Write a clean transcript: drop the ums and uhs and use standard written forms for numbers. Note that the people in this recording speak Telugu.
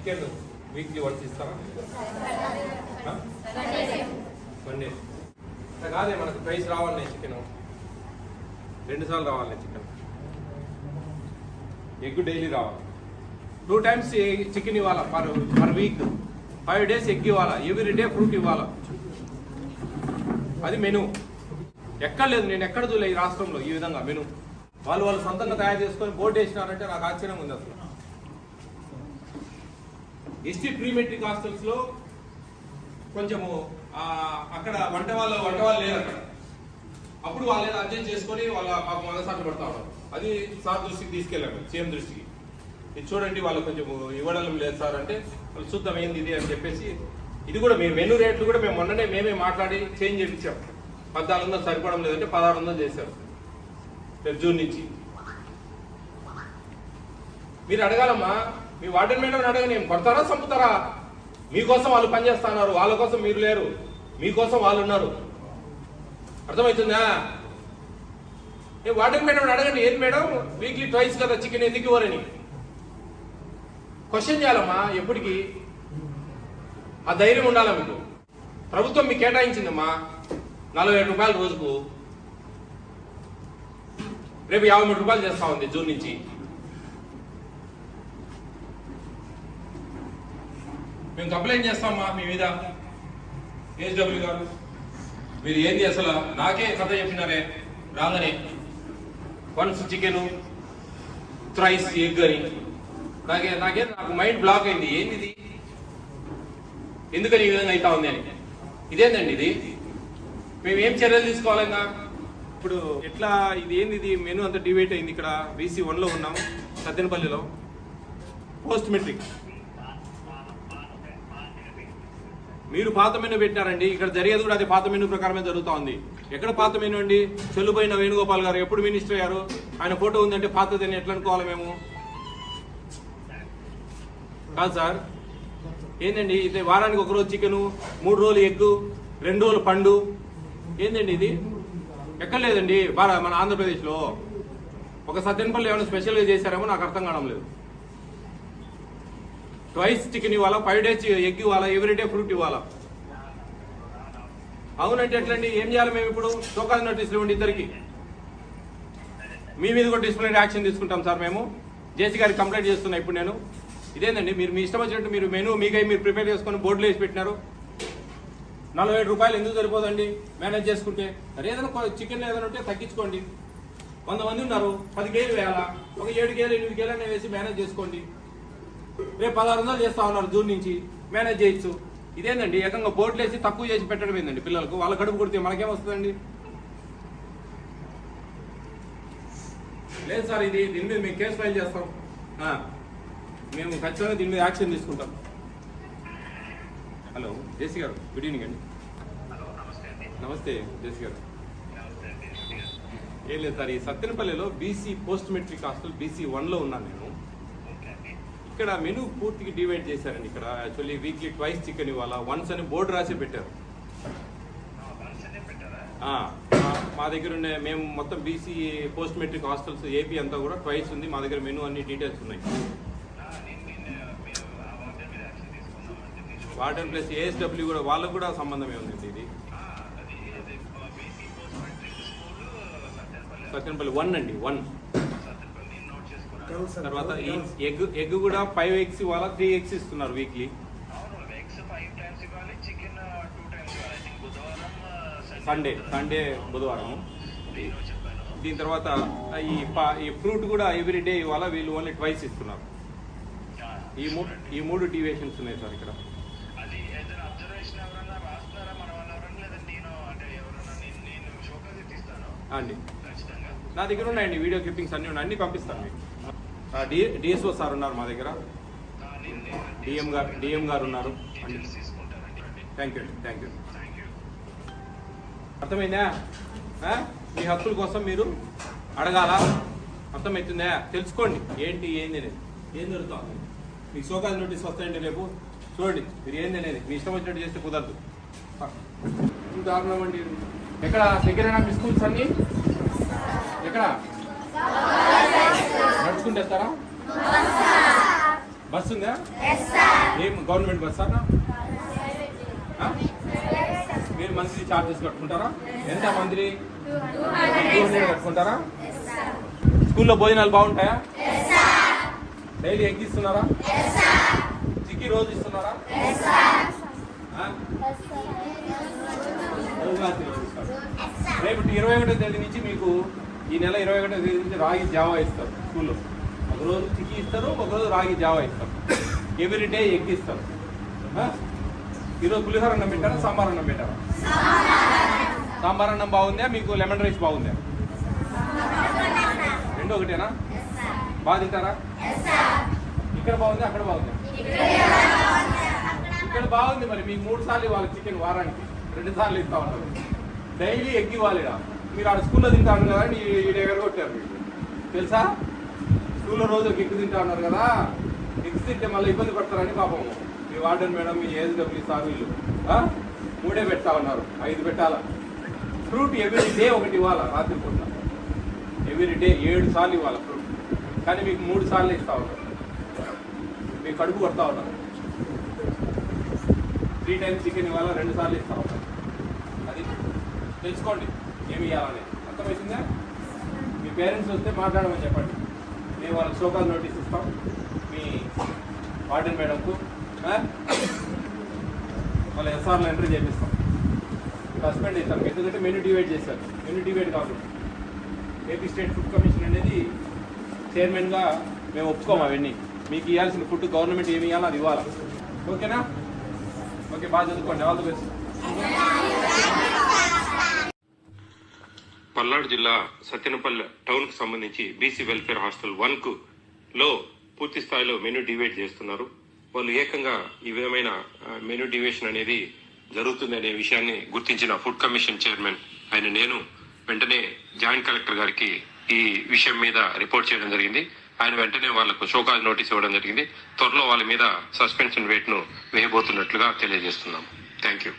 చికెన్ వీక్లీ వన్స్ ఇస్తారా? మండే కాదే, మనకు ప్రైస్ రావాలి చికెన్ 2 సార్లు రావాలి చికెన్. ఎగ్ డైలీ రావాలి, 2 times చికెన్ ఇవ్వాలా పర్ వీక్, 5 days ఎగ్ ఇవ్వాలా, ఎవ్రీ డే ఫ్రూట్ ఇవ్వాలా. అది మెను. ఎక్కడ లేదు, నేను ఎక్కడ చూడలే ఈ రాష్ట్రంలో ఈ విధంగా మెను. వాళ్ళు సొంతంగా తయారు చేసుకొని బోర్డు వేసినారంటే నాకు ఆశ్చర్యంగా ఉంది అసలు. ఎస్టీ ప్రీ మెట్రిక్ హాస్టల్స్ లో కొంచెము అక్కడ వంట వాళ్ళు లేరు అక్కడ. అప్పుడు వాళ్ళు అడ్జస్ట్ చేసుకొని వాళ్ళ మొదసాట్లు పడతా ఉన్నారు. అది సార్ దృష్టికి తీసుకెళ్ళాను, సీఎం దృష్టికి. ఇది చూడండి వాళ్ళు కొంచెం ఇవ్వడం లేదు సార్ అంటే, వాళ్ళు చూద్దాం ఏంది ఇది అని చెప్పేసి. ఇది కూడా మేము మెనూ రేట్లు కూడా మేము మొన్ననే మేమే మాట్లాడి చేంజ్ చేయించాం. 1400 సరిపోవడం లేదంటే 1600 చేశారు రేపు జూన్ నుంచి. మీరు అడగాలమ్మా, మీ వార్డెన్ మేడం అడగని, ఏం కొడతారా చంపుతారా? మీకోసం వాళ్ళు పనిచేస్తున్నారు, వాళ్ళ కోసం మీరు లేరు, మీకోసం వాళ్ళు ఉన్నారు. అర్థమవుతుందా? వార్డెన్ మేడం అడగండి, ఏది మేడం వీక్లీ ట్వైస్ కదా చికెన్ ఎందుకు ఇవ్వరని క్వశ్చన్ చేయాలమ్మా. ఎప్పటికీ ఆ ధైర్యం ఉండాలా మీకు. ప్రభుత్వం మీకు కేటాయించిందమ్మా 47 రూపాయలు రోజుకు, రేపు 53 రూపాయలు చేస్తా ఉంది జూన్ నుంచి. మేము కంప్లైంట్ చేస్తామమ్మా మీ మీద. ఏఎస్డబ్ల్యూ గారు మీరు ఏంది అసలు, నాకే కథ చెప్పినారే రాగానే, వన్స్ చికెను థ్రైస్ ఎగ్ అని. నాకు మైండ్ బ్లాక్ అయింది. ఏంది ఇది, ఎందుకని ఈ విధంగా అవుతా ఉంది అని. ఇదేందండి ఇది, మేము ఏం చర్యలు తీసుకోవాలన్నా? ఇప్పుడు ఎట్లా ఇది ఏంది, ఇది మెనూ అంతా డివైడ్ అయింది. ఇక్కడ BC 1లో ఉన్నాం, సత్తెనపల్లిలో పోస్ట్ మెట్రిక్. మీరు పాత మెనూ పెట్టినారండి, ఇక్కడ జరిగేది కూడా అది పాత మెనూ ప్రకారమే జరుగుతూ ఉంది. ఎక్కడ పాత మెనూ అండి? చెల్లుపోయిన వేణుగోపాల్ గారు ఎప్పుడు మినిస్టర్ అయ్యారు, ఆయన ఫోటో ఉందంటే పాతదని ఎట్లా అనుకోవాలి మేము? కాదు సార్, ఏందండి ఇది? వారానికి 1 రోజు చికెను, 3 రోజులు ఎగ్గు, 2 రోజులు పండు. ఏందండి ఇది? ఎక్కడ లేదండి మన ఆంధ్రప్రదేశ్లో. ఒక సత్తెనపల్లి ఏమైనా స్పెషల్గా చేశారేమో నాకు అర్థం కావడం లేదు. ట్వైస్ చికెన్ ఇవ్వాలా, 5 days ఎగ్ ఇవ్వాలా, ఎవ్రీడే ఫ్రూట్ ఇవ్వాలా. అవునంటే ఎట్లండి? ఏం చేయాలి మేము ఇప్పుడు? షోకాజ్ నోటీసులు ఇవ్వండి ఇద్దరికి. మీ మీద కూడా డిసిప్లినరీ యాక్షన్ తీసుకుంటాం సార్ మేము. జేసీ గారికి కంప్లైంట్ చేస్తున్నా ఇప్పుడు నేను. ఇదేందండి మీరు మీ ఇష్టం వచ్చినట్టు మీరు మెనూ మీకై మీరు ప్రిపేర్ చేసుకొని బోర్డులో వేసి పెట్టినారు. 47 రూపాయలు ఎందుకు సరిపోదండి మేనేజ్ చేసుకుంటే? మరి ఏదైనా చికెన్ ఏదైనా ఉంటే తగ్గించుకోండి. 100 మంది ఉన్నారు, 10 కేజీలు వేయాలా, ఒక 7 కేజీలు 8 కేజీలు అనే వేసి మేనేజ్ చేసుకోండి. రేపు 1600 చేస్తా ఉన్నారు జూన్ నుంచి, మేనేజ్ చేయొచ్చు. ఇదేందండి ఏకంగా బోర్డులు వేసి తక్కువ చేసి పెట్టడం ఏందండి పిల్లలకు? వాళ్ళ కడుపు కొడితే మనకేం వస్తుందండి? లేదు సార్, దీని మీద మేము కేసు ఫైల్ చేస్తాం. మేము ఖచ్చితంగా దీని మీద యాక్షన్ తీసుకుంటాం. హలో జేసీ గారు, గుడ్ ఈవినింగ్ అండి. నమస్తే జేసీ గారు. ఏం లేదు సార్, ఈ సత్తెనపల్లిలో BC post matric hostel BC 1లో ఉన్నాను నేను. ఇక్కడ మెనూ పూర్తిగా డివైడ్ చేశారండి. ఇక్కడ యాక్చువల్లీ వీక్లీ ట్వైస్ చికెన్ ఇవ్వాలా, వన్స్ అని బోర్డు రాసి పెట్టారు. మా దగ్గర ఉండే మేము మొత్తం BC post matric hostels AP అంతా కూడా ట్వైస్ ఉంది. మా దగ్గర మెనూ అన్ని డీటెయిల్స్ ఉన్నాయి. వార్డెన్ ప్లస్ ASW కూడా వాళ్ళకు కూడా సంబంధమే ఉంది. ఇది సత్తెనపల్లి 1 అండి, 1. తర్వాత ఎగ్ కూడా 5 eggs ఇవ్వాలా, 3 eggs ఇస్తున్నారు వీక్లీ. సండే బుధవారం. దీని తర్వాత ఈ ఫ్రూట్ కూడా ఎవ్రీడే ఇవ్వాలా, వీళ్ళు ఓన్లీ ట్వైస్ ఇస్తున్నారు. ఈ 3 డీవియేషన్స్ ఉన్నాయి సార్ ఇక్కడ. అండి నా దగ్గర ఉన్నాయండి వీడియో క్లిప్పింగ్స్ అన్నీ ఉన్నాయి, అన్నీ పంపిస్తాను మీకు. DSO సార్ ఉన్నారు మా దగ్గర, DM గారు ఉన్నారు. Thank you. అర్థమైందా? మీ హక్కుల కోసం మీరు అడగాల. అర్థమవుతుందా? తెలుసుకోండి ఏంటి అనేది, ఏం జరుగుతుంది. మీకు షోకాజ్ నోటీస్ వస్తాయండి రేపు. చూడండి మీరు ఏంది అనేది, మీ ఇష్టం వచ్చినట్టు చేస్తే కుదరదు. దారుణం అండి. ఎక్కడ దగ్గరేనా మీ స్కూల్స్ అన్నీ? ఎక్కడ నడుచుకుంటూ వెళ్తారా? బస్సు ఉందా? ఏం గవర్నమెంట్ బస్సా? మీరు మంత్లీ ఛార్జెస్ కట్టుకుంటారా? ఎంత మంత్లీ? 200 కట్టుకుంటారా? స్కూల్లో భోజనాలు బాగుంటాయా? డైలీ ఎగ్ ఇస్తున్నారా? చిక్కీ రోజు ఇస్తున్నారా? రేపు 21వ తేదీ నుంచి మీకు ఈ నెల 21వ తేదీ నుంచి రాగి జావా ఇస్తారు స్కూల్లో. ఒకరోజు చిక్కీ ఇస్తారు, ఒకరోజు రాగి జావా ఇస్తారు. ఎవ్రీ డే ఎగ్ ఇస్తారు. ఈరోజు పులిహోర అన్నం పెట్టారా, సాంబార్ అన్నం పెట్టారా? సాంబార్ అన్నం బాగుందా, మీకు లెమన్ రైస్ బాగుందా? రెండు ఒకటేనా? బాగా తింటారా? ఇక్కడ బాగుంది, అక్కడ బాగుంది? ఇక్కడ బాగుంది. మరి మీకు 3 సార్లు ఇవ్వాలి చికెన్, వారానికి 2 సార్లు ఇస్తా ఉంటారు. డైలీ ఎగ్ ఇవ్వాలి. మీరు ఆడ స్కూల్లో తింటా ఉన్నారు కదా, ఈ దగ్గర కొట్టారు మీకు తెలుసా? స్కూల్లో రోజు ఒక ఎగ్ తింటా ఉన్నారు కదా, ఎగ్స్ తింటే మళ్ళీ ఇబ్బంది పడతారని పాపం మీ వార్డెన్ మేడం, మీ ఏజ్డబ్ల్యూ సార్ వీళ్ళు 3 పెడతా ఉన్నారు. 5 పెట్టాలా? ఫ్రూట్ ఎవ్రీ డే ఒకటి ఇవ్వాలా రాత్రి పూట. ఎవ్రీ డే 7 సార్లు ఇవ్వాలి ఫ్రూట్. కానీ మీకు 3 సార్లు ఇస్తా ఉన్నారు. మీకు కడుపు కొడతా ఉన్నారు. 3 టైమ్స్ చికెన్ ఇవ్వాలా, 2 సార్లు ఇస్తా ఉన్నారు. అది తెలుసుకోండి ఏమి ఇవ్వాలని. అర్థమవుతుందా? మీ పేరెంట్స్ వస్తే మాట్లాడమని చెప్పండి. మేము వాళ్ళకి షోకాల్ నోటీస్ ఇస్తాం మీ వార్డెన్ మేడంకు. వాళ్ళ ఎస్ఆర్లో ఎంట్రీ చేపిస్తాం. సస్పెండ్ చేస్తాం. ఎందుకంటే మెనూ డివైడ్ చేశారు. మెనూ డివైడ్ కాకుండా ఏపీ స్టేట్ ఫుడ్ కమిషన్ అనేది చైర్మన్గా మేము ఒప్పుకోము అవన్నీ. మీకు ఇవ్వాల్సిన ఫుడ్ గవర్నమెంట్ ఏమి ఇవ్వాలో అది ఇవ్వాలి. ఓకేనా? ఓకే, బాగా చదువుకోండి. All the best. పల్నాడు జిల్లా సత్యనపల్లి టౌన్కు సంబంధించి బీసీ వెల్ఫేర్ హాస్టల్ 1లో పూర్తి స్థాయిలో మెనూ డివైడ్ చేస్తున్నారు. వాళ్ళు ఏకంగా ఈ విధమైన మెనూ డివియేషన్ అనేది జరుగుతుందనే విషయాన్ని గుర్తించిన ఫుడ్ కమిషన్ చైర్మన్ నేను వెంటనే జాయింట్ కలెక్టర్ గారికి ఈ విషయం మీద రిపోర్ట్ చేయడం జరిగింది. ఆయన వెంటనే వాళ్లకు షోకాజ్ నోటీస్ ఇవ్వడం జరిగింది. త్వరలో వాళ్ళ మీద సస్పెన్షన్ వేట్ను వేయబోతున్నట్లుగా తెలియజేస్తున్నాం. Thank you.